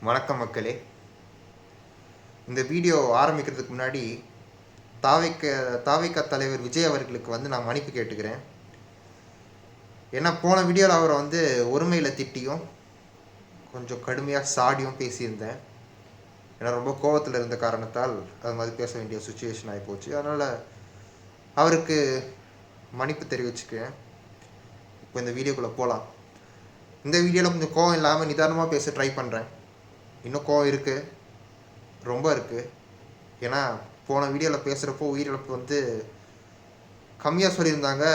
வணக்கம் மக்களே. இந்த வீடியோ ஆரம்பிக்கிறதுக்கு முன்னாடி தாவைக்க தலைவர் விஜய் அவர்களுக்கு நான் மன்னிப்பு கேட்டுக்கிறேன். ஏன்னா போன வீடியோவில் அவரை ஒருமையில் திட்டியும் கொஞ்சம் கடுமையாக சாடியும் பேசியிருந்தேன். ஏன்னா ரொம்ப கோபத்தில் இருந்த காரணத்தால் அது மாதிரி பேச வேண்டிய சுச்சுவேஷன் ஆகிப்போச்சு. அதனால் அவருக்கு மன்னிப்பு தெரிவிச்சுக்கிறேன். இப்போ இந்த வீடியோக்குள்ளே போகலாம். இந்த வீடியோவில் கொஞ்சம் கோவம் இல்லாமல் நிதானமாக பேச ட்ரை பண்ணுறேன். இன்னும் கோவம் இருக்குது, ரொம்ப இருக்குது. ஏன்னா போன வீடியோவில் பேசுகிறப்போ உயிரிழப்பு கம்மியாக சொல்லியிருந்தாங்க.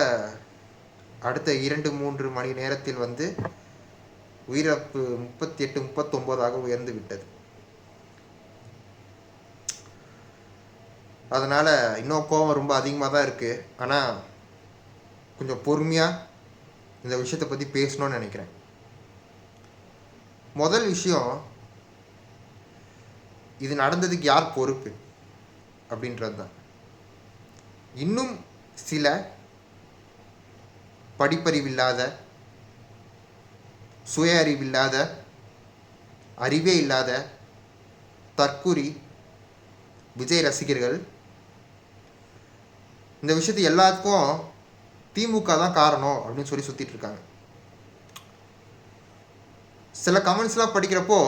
அடுத்த 2-3 மணி நேரத்தில் உயிரிழப்பு 38-39 உயர்ந்து விட்டது. அதனால் இன்னும் கோவம் ரொம்ப அதிகமாக தான் இருக்குது. ஆனால் கொஞ்சம் பொறுமையாக இந்த விஷயத்தை பற்றி பேசணும்னு நினைக்கிறேன். முதல் விஷயம், இது நடந்ததுக்கு யார் பொறுப்பு அப்படின்றது தான். இன்னும் சில படிப்பறிவில்லாத, சுய அறிவில்லாத, அறிவே இல்லாத தற்குறி விஜய் ரசிகர்கள் இந்த விஷயத்தை எல்லாத்துக்கும் திமுக தான் காரணம் அப்படின்னு சொல்லி சுற்றிட்டு இருக்காங்க. சில கமெண்ட்ஸ்லாம் படிக்கிறப்போ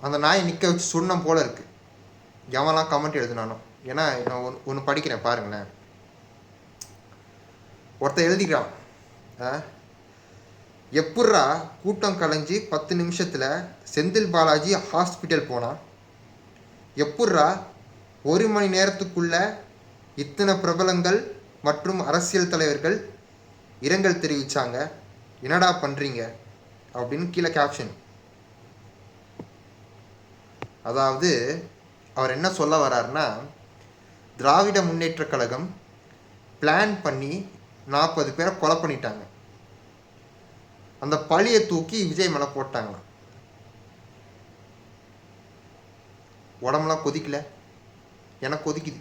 அந்த நாயை நிற்க வச்சு சுண்ணம் போல இருக்குது, எவன்லாம் கமெண்ட் எழுதுனாலும். ஏன்னா நான் ஒன்று படிக்கிறேன் பாருங்களேன். ஒருத்தர் எழுதிக்கிறான், எப்பட்றா கூட்டம் கலைஞ்சி 10 நிமிஷத்தில் செந்தில் பாலாஜி ஹாஸ்பிட்டல் போனான், எப்பட்றா 1 மணி நேரத்துக்குள்ள இத்தனை பிரபலங்கள் மற்றும் அரசியல் தலைவர்கள் இரங்கல் தெரிவித்தாங்க, என்னடா பண்ணுறீங்க அப்படின்னு கீழே கேப்ஷன். அதாவது அவர் என்ன சொல்ல வர்றாருன்னா, திராவிட முன்னேற்ற கழகம் பிளான் பண்ணி 40 பேரை கொலை பண்ணிட்டாங்க, அந்த பழியை தூக்கி விஜய் மேலே போட்டாங்களாம். உடம்புலாம் கொதிக்கல, எனக்கு கொதிக்குது.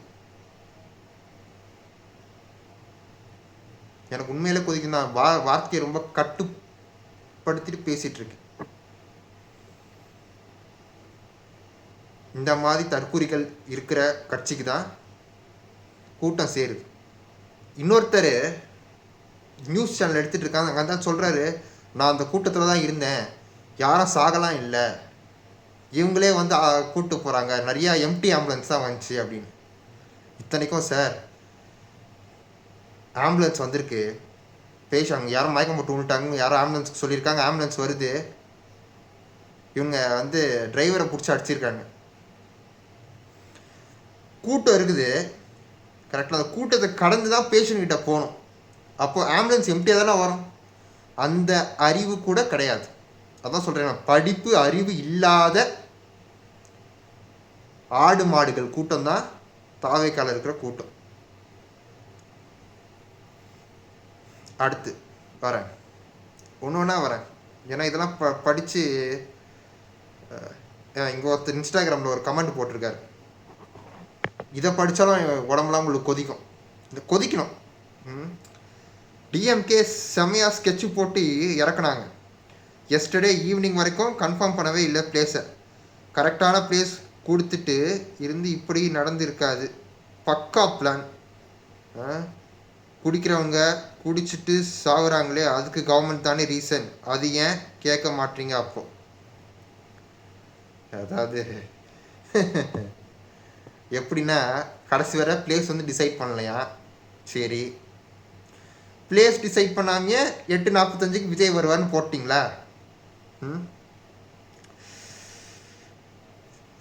எனக்கு உண்மையிலே கொதிக்கும் தான். வார்த்தையை ரொம்ப கட்டுப்படுத்திட்டு பேசிகிட்டு இருக்கு. இந்த மாதிரி தற்குறிகள் இருக்கிற கட்சிக்கு தான் கூட்டம் சேருது. இன்னொருத்தர் நியூஸ் சேனல் எடுத்துகிட்டு இருக்காங்க, அங்கே தான் சொல்கிறாரு, நான் அந்த கூட்டத்தில் தான் இருந்தேன், யாரும் சாகலாம் இல்லை, இவங்களே கூப்பிட்டு போகிறாங்க, நிறையா எம்டி ஆம்புலன்ஸ் தான் வந்துச்சு அப்படின்னு. இத்தனைக்கும் சார், ஆம்புலன்ஸ் வந்திருக்கு, பேஷண்ட் யாரும் மயக்கம் போட்டு விட்டாங்க, யாரும் ஆம்புலன்ஸுக்கு சொல்லியிருக்காங்க, ஆம்புலன்ஸ் வருது, இவங்க டிரைவரை பிடிச்சி அடிச்சிருக்காங்க. கூட்டம் இருக்குது, கரெக்டாக அந்த கூட்டத்தை கடந்து தான் பேஷண்ட்கிட்ட போகணும். அப்போது ஆம்புலன்ஸ் எம்டியாக தானே வரும். அந்த அறிவு கூட கிடையாது. அதான் சொல்கிறேன், படிப்பு அறிவு இல்லாத ஆடு மாடுகள் கூட்டம் தான் தாவேக்கால இருக்கிற கூட்டம். அடுத்து வரேன், ஒன்று ஒன்றா வரேன். ஏன்னா இதெல்லாம் படித்து இங்கே ஒருத்தர் இன்ஸ்டாகிராமில் ஒரு கமெண்ட் போட்டிருக்காரு, இதை படித்தாலும் உடம்புலாம் உங்களுக்கு கொதிக்கும். இந்த கொதிக்கணும். டிஎம்கே செம்மையாக ஸ்கெட்சு போட்டு இறக்குனாங்க. எஸ்டர்டே ஈவினிங் வரைக்கும் கன்ஃபார்ம் பண்ணவே இல்லை பிளேஸை. கரெக்டான பிளேஸ் கொடுத்துட்டு இருந்து இப்படி நடந்திருக்காது. பக்கா பிளான். குடிக்கிறவங்க குடிச்சிட்டு சாகுறாங்களே, அதுக்கு கவர்மெண்ட் தானே ரீசன், அது ஏன் கேட்க மாட்டீங்க? அப்போ அதாவது எப்படின்னா, கடைசி வர பிளேஸ் டிசைட் பண்ணலையா? சரி, பிளேஸ் டிசைட் பண்ணாமையே 8:45 விஜய் வருவார்னு போட்டிங்களா?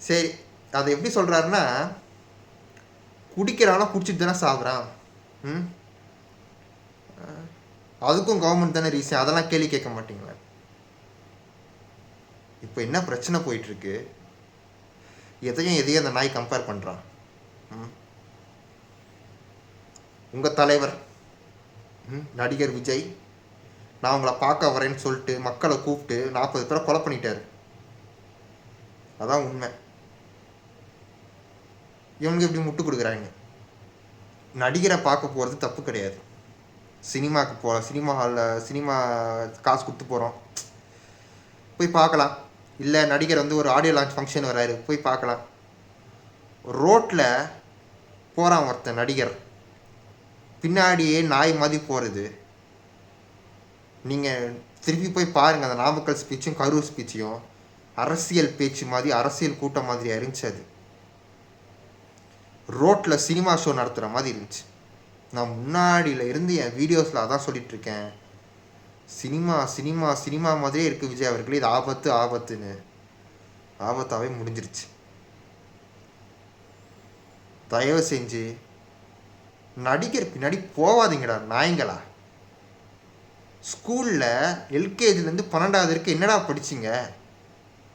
சரி, அதை எப்படி சொல்கிறாருன்னா, குடிக்கிறானா குடிச்சிட்டு தானே சாப்பிட்றான், அதுக்கும் கவர்மெண்ட் தானே ரீசன், அதெல்லாம் கேள்வி கேட்க மாட்டீங்களா? இப்போ என்ன பிரச்சனை போயிட்டுருக்கு? எதையும் அந்த நாய் கம்பேர் பண்ணுறான். உங்கள் தலைவர் நடிகர் விஜய், நான் உங்களை பார்க்க வரேன்னு சொல்லிட்டு மக்களை கூப்பிட்டு 40 பேரை கொலை பண்ணிட்டாரு. அதான் உண்மை. இவனுக்கு எப்படி முட்டு கொடுக்குறாங்க? நடிகரை பார்க்க போகிறது தப்பு கிடையாது. சினிமாவுக்கு போகிறோம், சினிமா ஹாலில் சினிமா காசு கொடுத்து போகிறோம். போய் பார்க்கலாம். இல்லை நடிகர் வந்து ஒரு ஆடியோ லான்ச் ஃபங்க்ஷன் வராரு, போய் பார்க்கலாம். ரோட்டில் போகிறான் ஒருத்தன் நடிகர், பின்னாடியே நாய் மாதிரி போகிறது. நீங்கள் திருப்பி போய் பாருங்கள், அந்த நாமக்கல் ஸ்பீச்சும் கரூர் ஸ்பீச்சையும் அரசியல் பேச்சு மாதிரி, அரசியல் கூட்டம் மாதிரி இருந்துச்சு. அது ரோட்டில் சினிமா ஷோ நடத்துகிற மாதிரி இருந்துச்சு. நான் முன்னாடியில் இருந்து என் வீடியோஸில் அதான் சொல்லிகிட்ருக்கேன், சினிமா சினிமா சினிமா மாதிரியே இருக்குது விஜய் அவர்களே, இது ஆபத்து ஆபத்துன்னு. ஆபத்தாகவே முடிஞ்சிருச்சு. தயவு செஞ்சு நடிகர் பின்னாடி போவாதீங்கடா நாய்ங்களா. ஸ்கூலில் எல்கேஜிலேருந்து 12வது வரைக்கும் என்னடா படிச்சிங்க?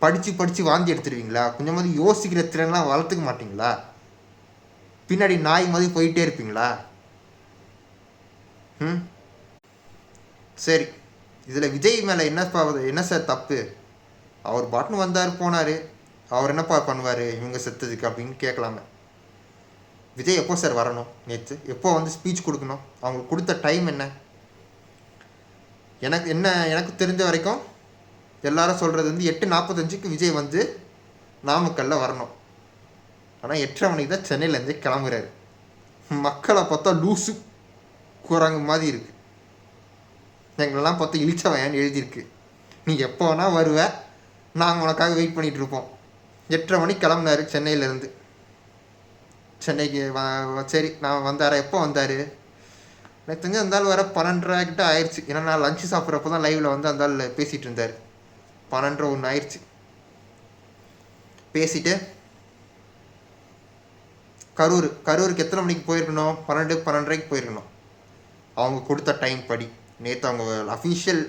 படித்து வாந்தி எடுத்துருவீங்களா? கொஞ்சமாதிரி யோசிக்கிற திறன்லாம் வளர்த்துக்க மாட்டிங்களா? பின்னாடி நாய் மாதிரி போயிட்டே இருப்பீங்களா? சரி, இதில் விஜய் மேலே என்ன சார் தப்பு? அவர் பாட்டுன்னு வந்தார் போனார், அவர் என்னப்பா பண்ணுவார் இவங்க செத்ததுக்கு அப்படின்னு கேட்கலாமே. விஜய் எப்போ சார் வரணும்? நேற்று எப்போ வந்து ஸ்பீச் கொடுக்கணும்? அவங்களுக்கு கொடுத்த டைம் என்ன? எனக்கு தெரிஞ்ச வரைக்கும் எல்லாரும் சொல்கிறது வந்து 8:45க்கு விஜய் வந்து நாமக்கல்ல வரணும். ஆனால் 8:30 மணிக்கு தான் சென்னையிலேருந்தே கிளம்புறாரு. மக்களை பார்த்தா லூசு குரங்கு மாதிரி இருக்குது. எங்களெல்லாம் பார்த்தா இழிச்சவன் எழுதியிருக்கு. நீ எப்போ வேணால் வருவ, நாங்கள் உனக்காக வெயிட் பண்ணிகிட்ருப்போம். 8:30 மணிக்கு கிளம்புனாரு சென்னையிலேருந்து. சென்னைக்கு சரி நான் வந்தாரா? எப்போ வந்தார்? எனக்கு தெரிஞ்சு அந்தாள் வர 12:30 கிட்ட ஆயிடுச்சு. ஏன்னா நான் லஞ்சு சாப்பிட்றப்போ தான் லைவில் வந்து அந்தாள் பேசிகிட்டு இருந்தார். 12:01 ஆயிடுச்சு. பேசிட்டு கரூருக்கு எத்தனை மணிக்கு போயிருக்கணும்? 12:30க்கு போயிருக்கணும். அவங்க கொடுத்த டைம் படி நேற்று அவங்க அஃபீஷியல்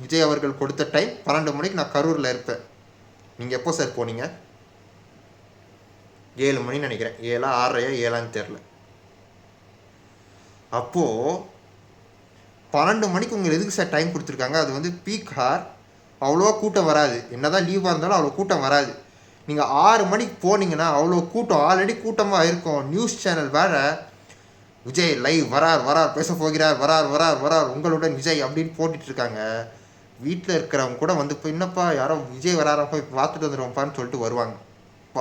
விஜய் அவர்கள் கொடுத்த டைம் 12 மணிக்கு நான் கரூரில் இருப்பேன். நீங்கள் எப்போ சார் போனீங்க? 7 மணின்னு நினைக்கிறேன். 7 6:30 7 தெரில. அப்போது 12 மணிக்கு உங்களுக்கு எதுக்கு சார் டைம் கொடுத்துருக்காங்க? அது வந்து பீக் ஹார், அவ்வளோவா கூட்டம் வராது. என்ன தான் லீவாக இருந்தாலும் அவ்வளோ கூட்டம் வராது. நீங்கள் 6 மணிக்கு போனீங்கன்னா அவ்வளோ கூட்டம், ஆல்ரெடி கூட்டமாக இருக்கும். நியூஸ் சேனல் வேறு விஜய் லைவ் வரார் பேச போகிறார், வரார் உங்களுடன் விஜய் அப்படின்னு போட்டுட்ருக்காங்க. வீட்டில் இருக்கிறவங்க கூட வந்து இப்போ என்னப்பா யாரோ விஜய் வராரா, போய் பார்த்துட்டு வந்துடுவோம்ப்பான்னு சொல்லிட்டு வருவாங்க. இப்போ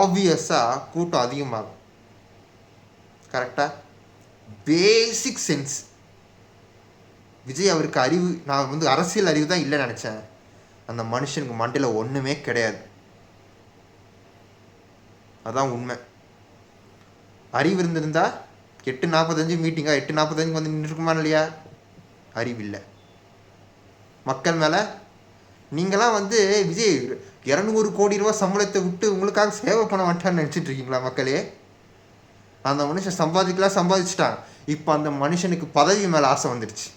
ஆப்வியஸாக கூட்டம் அதிகமாகும். கரெக்டாக? பேசிக் சென்ஸ். விஜய் அவருக்கு அறிவு, நான் வந்து அரசியல் அறிவு தான் இல்லைன்னு நினச்சேன். அந்த மனுஷனுக்கு மண்டையில் ஒன்றுமே கிடையாது. அதான் உண்மை. அறிவு இருந்திருந்தா 8:45 மீட்டிங்கா 8:45 வந்து நின்றுக்குமா இல்லையா? அறிவில்லை. மக்கள் மேலே நீங்களாம் வந்து விஜய் 200 கோடி ரூபா சம்பளத்தை விட்டு உங்களுக்காக சேவை பண்ண மாட்டான்னு நினச்சிட்டு இருக்கீங்களா? மக்களே, அந்த மனுஷன் சம்பாதிச்சிட்டான். இப்போ அந்த மனுஷனுக்கு பதவி மேலே ஆசை வந்துடுச்சு.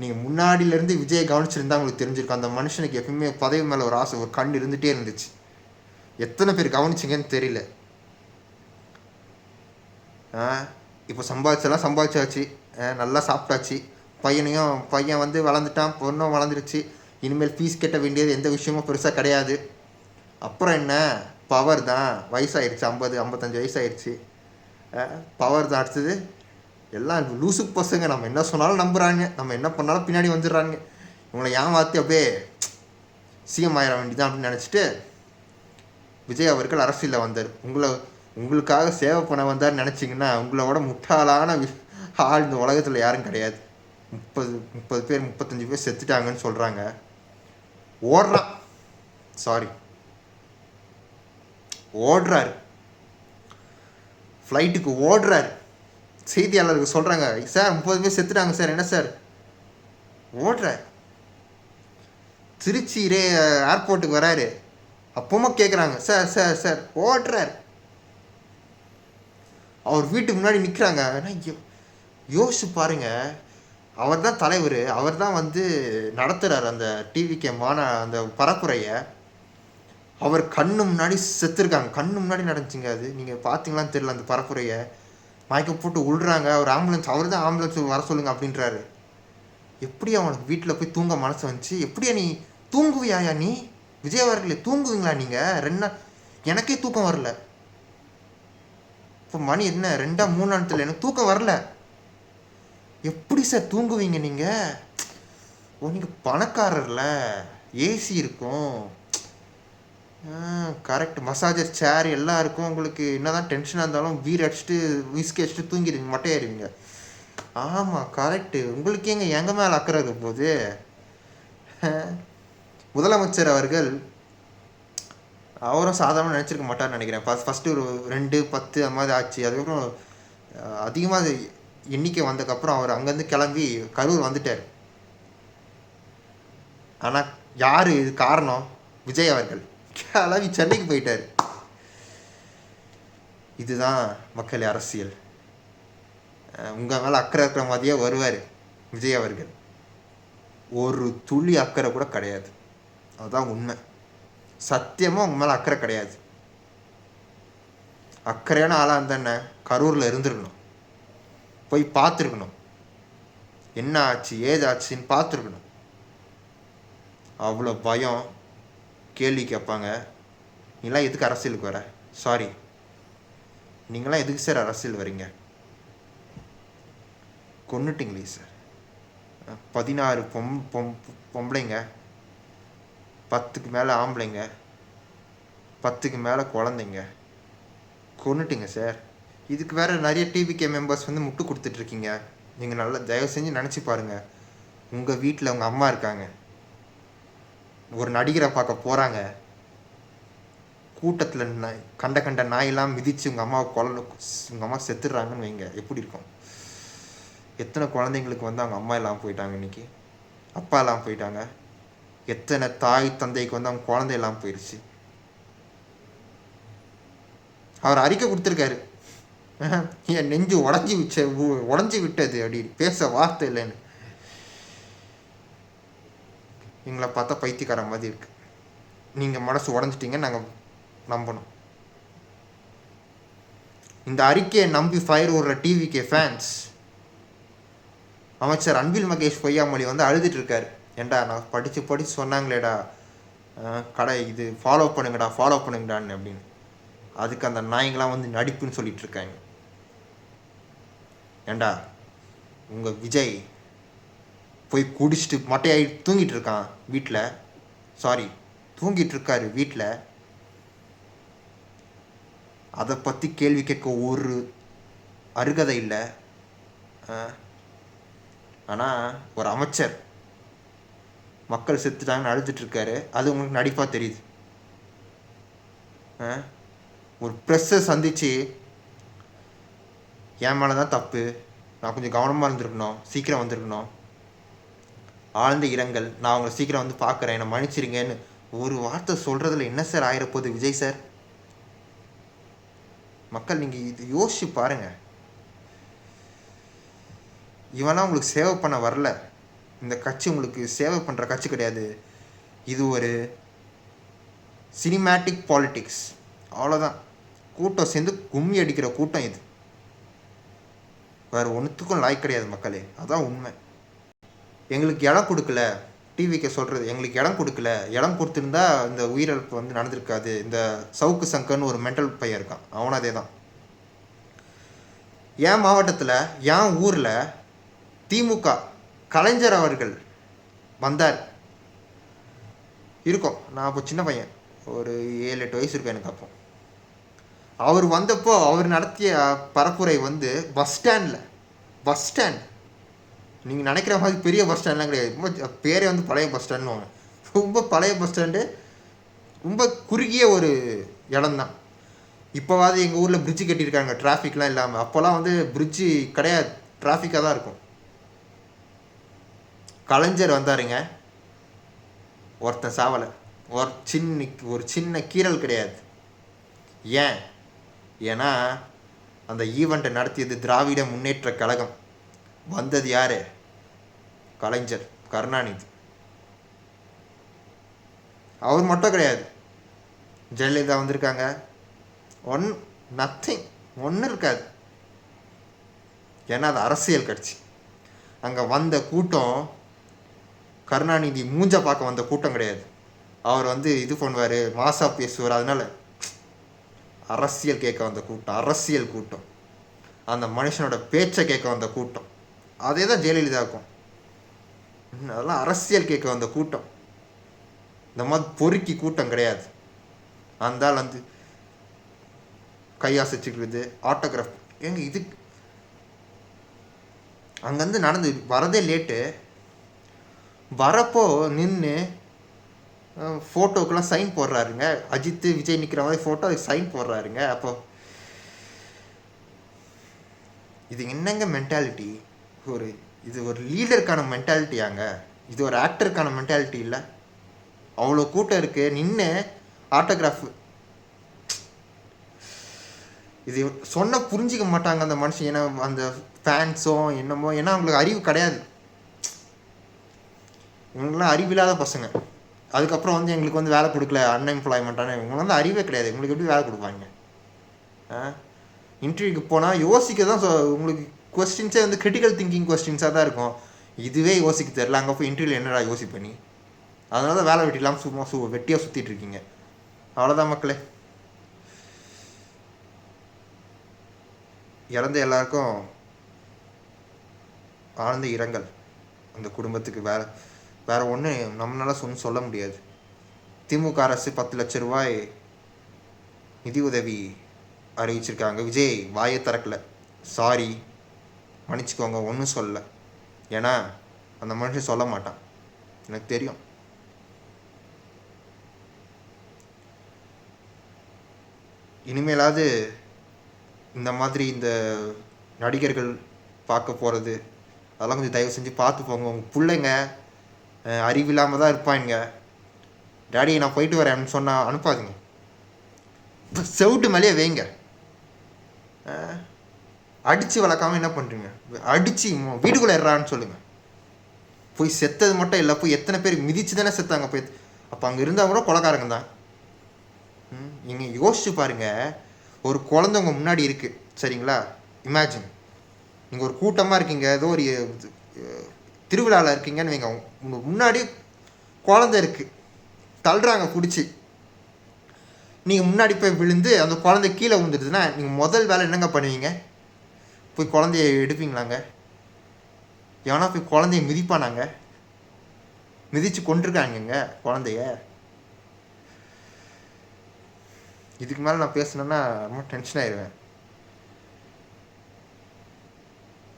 நீங்கள் முன்னாடியிலேருந்து விஜயை கவனிச்சிருந்தா உங்களுக்கு தெரிஞ்சிருக்கும். அந்த மனுஷனுக்கு எப்பவுமே பதவி மேலே ஒரு ஆசை, ஒரு கண் இருந்துகிட்டே இருந்துச்சு. எத்தனை பேர் கவனிச்சிங்கன்னு தெரியல. இப்போ சம்பாதிச்சாச்சு, நல்லா சாப்பிட்டாச்சு. பையன் வந்து வளர்ந்துட்டான், பொண்ணும் வளர்ந்துருச்சு. இனிமேல் ஃபீஸ் கட்ட வேண்டியது எந்த விஷயமும் பெருசாக கிடையாது. அப்புறம் என்ன, பவர் தான். வயசாகிடுச்சு, 50-55 வயசாகிடுச்சு. பவர் தான். அடுத்தது எல்லாம் லூசு பசங்க, நம்ம என்ன சொன்னாலும் நம்புகிறாங்க, நம்ம என்ன பண்ணாலும் பின்னாடி வந்துடுறாங்க. இவங்களை ஏமாற்றி அப்படியே சிஎம் ஆயிட வேண்டியதான் அப்படின்னு நினச்சிட்டு விஜய் அவர்கள் அரசியலில் வந்தார். உங்களுக்காக சேவை பண்ண வந்தார்னு நினச்சிங்கன்னா உங்களோட முட்டாளான ஆள் இந்த உலகத்தில் யாரும் கிடையாது. 30 பேர் 35 பேர் செத்துட்டாங்கன்னு சொல்கிறாங்க. ஓடுறாரு, ஃப்ளைட்டுக்கு ஓடுறாரு. செய்தியாளருக்கு சொல்கிறாங்க, சார் 30 பேர் செத்துட்டாங்க சார். என்ன சார்? ஓடுறார். திருச்சி ஏர்போர்ட்டுக்கு வராரு. அப்பவும் கேட்குறாங்க, சார் ஓடுறார். அவர் வீட்டுக்கு முன்னாடி நிற்கிறாங்க. யோசிச்சு பாருங்க, அவர் தான் தலைவர், அவர் தான் வந்து நடத்துகிறார் அந்த டிவிக்கு அந்த பரப்புரையை. அவர் கண்ணு முன்னாடி செத்துருக்காங்க, கண்ணு முன்னாடி நடந்துச்சுங்க. அது நீங்கள் பார்த்தீங்களான்னு தெரியல. அந்த பரப்புரையை மயக்கம் போட்டு விழுறாங்க. அவர் தான் ஆம்புலன்ஸ் வர சொல்லுங்க அப்படின்றாரு. எப்படி அவனுக்கு வீட்டில் போய் தூங்க மனசு வந்துச்சு? எப்படியா நீ தூங்குவியாயா? நீ விஜய் அவர்களே தூங்குவீங்களா நீங்கள்? 2 நாள் எனக்கே தூக்கம் வரல. இப்போ மணி என்ன 2-3 எனக்கு தூக்கம் வரல. எப்படி சார் தூங்குவீங்க நீங்கள்? ஓ நீங்கள் பணக்காரர்ல, ஏசி இருக்கும், கரெக்ட், மசாஜர் சேர் எல்லாம் இருக்கும், உங்களுக்கு என்னதான் டென்ஷனாக இருந்தாலும் பீர் அடிச்சுட்டு விஸ்கி அடிச்சுட்டு தூங்கிடுவீங்க, மட்டையாயிருவீங்க. ஆமாம் கரெக்டு. உங்களுக்கு எங்க மேலே அக்கறை இருக்க போகுது? முதலமைச்சர் அவர்கள் அவரும் சாதாரண நினச்சிருக்க மாட்டார்னு நினைக்கிறேன். ஃபஸ்ட்டு ஒரு 2, 10 அந்த மாதிரி ஆச்சு. அதுக்கப்புறம் அதிகமாக எண்ணிக்கை வந்ததுக்கப்புறம் அவர் அங்கேருந்து கிளம்பி கரூர் வந்துட்டார். ஆனால் யார் இது காரணம்? விஜய் அவர்கள் கிளம்பி சென்னைக்கு போயிட்டார். இதுதான் மக்கள் அரசியல். உங்கள் மேலே அக்கறை இருக்கிற மாதிரியே வருவார் விஜய் அவர்கள். ஒரு துளி அக்கறை கூட கிடையாது. அதுதான் உண்மை. சத்தியமாக உங்கள் மேலே அக்கறை கிடையாது. அக்கறையான ஆளாக இருந்தானே கரூரில் இருந்துருக்கணும், போய் பார்த்துருக்கணும், என்ன ஆச்சு ஏதாச்சுன்னு பார்த்துருக்கணும். அவ்வளோ பயம், கேள்வி கேட்பாங்க. நீங்களாம் எதுக்கு அரசியலுக்கு வர? சாரி, நீங்களாம் எதுக்கு சார் அரசியல் வரீங்க? கொன்னுட்டிங்களே சார். 16 பொம்பளைங்க, 10க்கு மேலே ஆம்பளைங்க, 10க்கு மேலே குழந்தைங்க கொன்னுட்டிங்க சார். இதுக்கு வேறு நிறைய டிவிகே மெம்பர்ஸ் வந்து முட்டு கொடுத்துட்ருக்கீங்க. நீங்கள் நல்லா தயவு செஞ்சு நினச்சி பாருங்கள். உங்கள் வீட்டில் உங்கள் அம்மா இருக்காங்க, ஒரு நடிகரை பார்க்க போகிறாங்க, கூட்டத்தில் கண்ட நாயெல்லாம் மிதித்து உங்கள் அம்மாவை உங்கள் அம்மா செத்துடுறாங்கன்னு வைங்க, எப்படி இருக்கும்? எத்தனை குழந்தைங்களுக்கு வந்து அவங்க அம்மா எல்லாம் போயிட்டாங்க, இன்றைக்கி அப்பா எல்லாம் போயிட்டாங்க. எத்தனை தாய் தந்தைக்கு வந்து அவங்க குழந்தை எல்லாம் போயிடுச்சு. அவர் அறிக்கை கொடுத்துருக்காரு, என் நெஞ்சு உடஞ்சி விட்டது அப்படின்னு, பேச வார்த்தை இல்லைன்னு. எங்களை பார்த்தா பைத்தியக்கார மாதிரி இருக்கு. நீங்கள் மனசு உடஞ்சிட்டீங்க, நாங்கள் நம்பணும். இந்த அறிக்கையை நம்பி ஃபயர் விடுற டிவிகே ஃபேன்ஸ், அமைச்சர் அன்பில் மகேஷ் பொய்யாமொழி வந்து அழுதுட்டு இருக்காரு. ஏண்டா நான் படித்து சொன்னாங்களேடா இது ஃபாலோ பண்ணுங்கடான்னு அப்படின்னு. அதுக்கு அந்த நாய்ங்களாம் வந்து நடிப்புன்னு சொல்லிட்டு இருக்காங்க. ஏண்டா உங்கள் விஜய் போய் குடிச்சிட்டு மட்டையாகி தூங்கிட்டு இருக்கான் வீட்டில், தூங்கிட்டு இருக்காரு வீட்டில். அதை பற்றி கேள்வி கேட்க ஒரு அருகதை இல்லை. ஆனால் ஒரு அமைச்சர் மக்கள் செத்துட்டாங்கன்னு அழுதுட்டுருக்காரு, அது உங்களுக்கு நடிப்பாக தெரியுது. ஒரு ப்ரெஸ்ஸை சந்தித்து என் மேலே தான் தப்பு, நான் கொஞ்சம் கவனமாக இருந்திருக்கணும், சீக்கிரம் வந்திருக்கணும், ஆழ்ந்த இரங்கல், நான் அவங்கள சீக்கிரம் வந்து பார்க்குறேன், என்னை மன்னிச்சிருங்கன்னு ஒரு வார்த்தை சொல்கிறதுல என்ன சார் ஆயிரப்போகுது விஜய் சார்? மக்கள் நீங்கள் இது யோசிச்சு பாருங்கள். இவனா உங்களுக்கு சேவை பண்ண வரல. இந்த கட்சி உங்களுக்கு சேவை பண்ணுற கட்சி கிடையாது. இது ஒரு சினிமேட்டிக் பாலிட்டிக்ஸ், அவ்வளோதான். கூட்டம் சேர்ந்து கும்மி அடிக்கிற கூட்டம் இது. வேறு ஒன்றுத்துக்கும் லாய்க்கு கிடையாது மக்களே, அதான் உண்மை. எங்களுக்கு இடம் கொடுக்கல, டிவிக்கு சொல்கிறது, எங்களுக்கு இடம் கொடுக்கல. இடம் கொடுத்துருந்தா இந்த உயிரிழப்பு வந்து நடந்திருக்காது. இந்த சவுக்கு சங்கர்னு ஒரு மென்டல் பையன் இருக்கான், அவனும் அதே தான். என் மாவட்டத்தில் என் ஊரில் திமுக கலைஞர் அவர்கள் வந்தார். இருக்கும், நான் அப்போ சின்ன பையன், ஒரு 7-8 வயசு இருக்கும் எனக்கு. அப்போ அவர் வந்தப்போ அவர் நடத்திய பரப்புரை வந்து பஸ் ஸ்டாண்ட், நீங்கள் நினைக்கிற மாதிரி பெரிய பஸ் ஸ்டாண்ட்லாம் கிடையாது. ரொம்ப பேரே வந்து பழைய பஸ் ஸ்டாண்டுன்னு, ரொம்ப பழைய பஸ் ஸ்டாண்டு, ரொம்ப குறுகிய ஒரு இடம்தான். இப்போவாது எங்கள் ஊரில் பிரிட்ஜு கட்டியிருக்காங்க, டிராஃபிக்லாம் இல்லாமல். அப்போல்லாம் வந்து பிரிட்ஜு கிடையாது, டிராஃபிக்காக தான் இருக்கும். கலைஞர் வந்தாருங்க, ஒருத்தன் சாவலை, ஒரு சின்ன கீறல் கிடையாது. ஏன்னா அந்த ஈவெண்ட்டை நடத்தியது திராவிட முன்னேற்ற கழகம். வந்தது யார்? கலைஞர், கருணாநிதி. அவர் மட்டும் கிடையாது, ஜெயலலிதா வந்திருக்காங்க. ஒன்றும் இருக்காது. ஏன்னா அது அரசியல் கட்சி. அங்கே வந்த கூட்டம் கருணாநிதி மூஞ்ச பார்க்க வந்த கூட்டம் கிடையாது. அவர் வந்து இது பண்ணுவார், மாசா பேசுவார். அதனால அரசியல் கேட்க வந்த கூட்டம், அரசியல் கூட்டம், அந்த மனுஷனோட பேச்சை கேட்க வந்த கூட்டம். அதே தான் ஜெயலலிதாவுக்கும். அதெல்லாம் அரசியல் கேட்க வந்த கூட்டம், இந்த மாதிரி பொறுக்கி கூட்டம் கிடையாது. அந்த ஆள் வந்து கையாசிச்சுக்கிறது, ஆட்டோகிராஃப். ஏங்க இது அங்கேருந்து நடந்து வரதே லேட்டு, வரப்போ நின்று ஃபோட்டோக்கெல்லாம் சைன் போடுறாருங்க. அஜித் விஜய் நிற்கிற மாதிரி ஃபோட்டோ அதுக்கு சைன் போடுறாருங்க. அப்போ இது என்னங்க மென்டாலிட்டி? இது ஒரு லீடருக்கான மென்டாலிட்டியாங்க? இது ஒரு ஆக்டருக்கான மென்டாலிட்டி இல்லை. அவ்வளோ கூட்டம் இருக்குது, நின்று ஆட்டோகிராஃப். இது சொன்ன புரிஞ்சிக்க மாட்டாங்க அந்த மனுஷன். ஏன்னா அந்த ஃபேன்ஸோ என்னமோ, ஏன்னா அவங்களுக்கு அறிவு கிடையாது. இவங்களாம் அறிவில்லாத பசங்க. அதுக்கப்புறம் வந்து எங்களுக்கு வந்து வேலை கொடுக்கல, அன்எம்ப்ளாய்மெண்ட்டான, இவங்க வந்து அறிவே கிடையாது. உங்களுக்கு எப்படி வேலை கொடுப்பாங்க? இன்டர்வியூக்கு போனால் யோசிக்க தான் உங்களுக்கு கொஸ்டின்ஸே வந்து கிரிட்டிக்கல் திங்கிங் கொஸ்டின்ஸாக தான் இருக்கும். இதுவே யோசிக்க தெரில, அங்கே போய் இன்டர்வியூவில் என்னடா யோசிப்பண்ணி. அதனால தான் வேலை வெட்டிலாம் சும்மா வெட்டியாக சுற்றிட்டு இருக்கீங்க. அவ்வளோதான் மக்களே. இறந்த எல்லாருக்கும் ஆழ்ந்த இரங்கல். அந்த குடும்பத்துக்கு வேறு ஒன்று நம்மளால சொல்ல முடியாது. திமுக அரசு 10 லட்ச ரூபாய் நிதி உதவி அறிவிச்சிருக்காங்க. விஜய் வாயை திறக்கல, சாரி மன்னிச்சுக்கோங்க, ஒன்றும் சொல்லலை. ஏன்னா அந்த மனுஷன் சொல்ல மாட்டான், எனக்கு தெரியும். இனிமேலாவது இந்த மாதிரி இந்த நடிகர்கள் பார்க்க போகிறது அதெல்லாம் கொஞ்சம் தயவு செஞ்சு பார்த்து போங்க. உங்கள் பிள்ளைங்க அறிவில்லாமல் தான் இருப்பாங்க. டேடி நான் போயிட்டு வரேன்னு சொன்னால் அனுப்பாதீங்க. இப்போ செவுட்டு மேலேயே வைங்க. அடித்து வளர்க்காமல் என்ன பண்ணுறீங்க? அடித்து வீட்டுக்குள்ளே ஏறான்னு சொல்லுங்கள். போய் செத்தது மட்டும் இல்லை, போய் எத்தனை பேர் மிதித்து தானே செத்தாங்க. போய் அப்போ அங்கே இருந்தால் கூட கொலைக்காரங்க தான். நீங்கள் யோசிச்சு பாருங்கள், ஒரு குழந்தை உங்கள் முன்னாடி இருக்குது, சரிங்களா? இமேஜின் நீங்கள் ஒரு கூட்டமாக இருக்கீங்க, ஏதோ ஒரு திருவிழாவில் இருக்கீங்கன்னு வைங்க, உங்கள் முன்னாடி குழந்தை இருக்குது, தள்ளுறாங்க பிடிச்சி. நீங்கள் முன்னாடி போய் விழுந்து அந்த குழந்தை கீழே விழுந்துடுதுன்னா நீங்கள் முதல் வேலை என்னங்க பண்ணுவீங்க? போய் குழந்தைய எடுப்பீங்களாங்க? எவனா போய் குழந்தைய மிதிப்பானாங்க? மிதித்து கொண்டிருக்காங்கங்க குழந்தைய. இதுக்கு மேலே நான் பேசினேன்னா ரொம்ப டென்ஷன் ஆயிடுவேன்.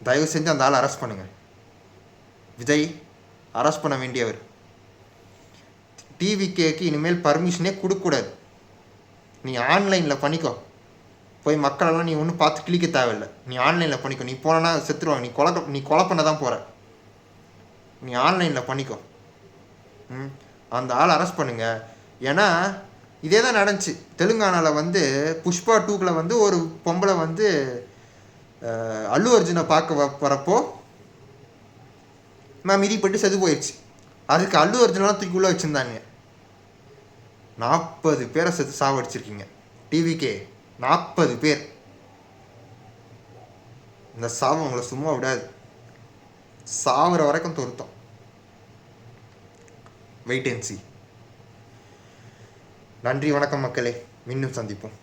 தயவு செஞ்சு அந்த ஆளை அரெஸ்ட் பண்ணுங்கள். விஜய் அரெஸ்ட் பண்ண வேண்டியவர். டிவிகேக்கு இனிமேல் பர்மிஷனே கொடுக்கக்கூடாது. நீ ஆன்லைனில் பண்ணிக்கோ, போய் மக்களெல்லாம் நீ ஒன்றும் பார்த்து கிளிக்க தேவையில்லை. நீ ஆன்லைனில் பண்ணிக்கோ. நீ போனா செத்துருவாங்க. நீ கொலை பண்ண தான் போகிற. நீ ஆன்லைனில் பண்ணிக்கோ. அந்த ஆள் அரெஸ்ட் பண்ணுங்க. ஏன்னா இதே தான் நடந்துச்சு தெலுங்கானாவில் வந்து புஷ்பா 2ல வந்து ஒரு பொம்பளை வந்து அல்லு அர்ஜுனை பார்க்க வரப்போ மிதிப்பட்டு செத்து போயிடுச்சு. அதுக்கு அல்லு அர்ஜுனெலாம் தூக்கி உள்ள வச்சுருந்தாங்க. 40 பேரை சாவடிச்சிருக்கீங்க டிவிகே, 40 பேர். இந்த சாவு உங்களை சும்மா விடாது, சாவுற வரைக்கும் தொருத்தம். வெயிட் அண்ட் சீ. நன்றி, வணக்கம் மக்களே, மீண்டும் சந்திப்போம்.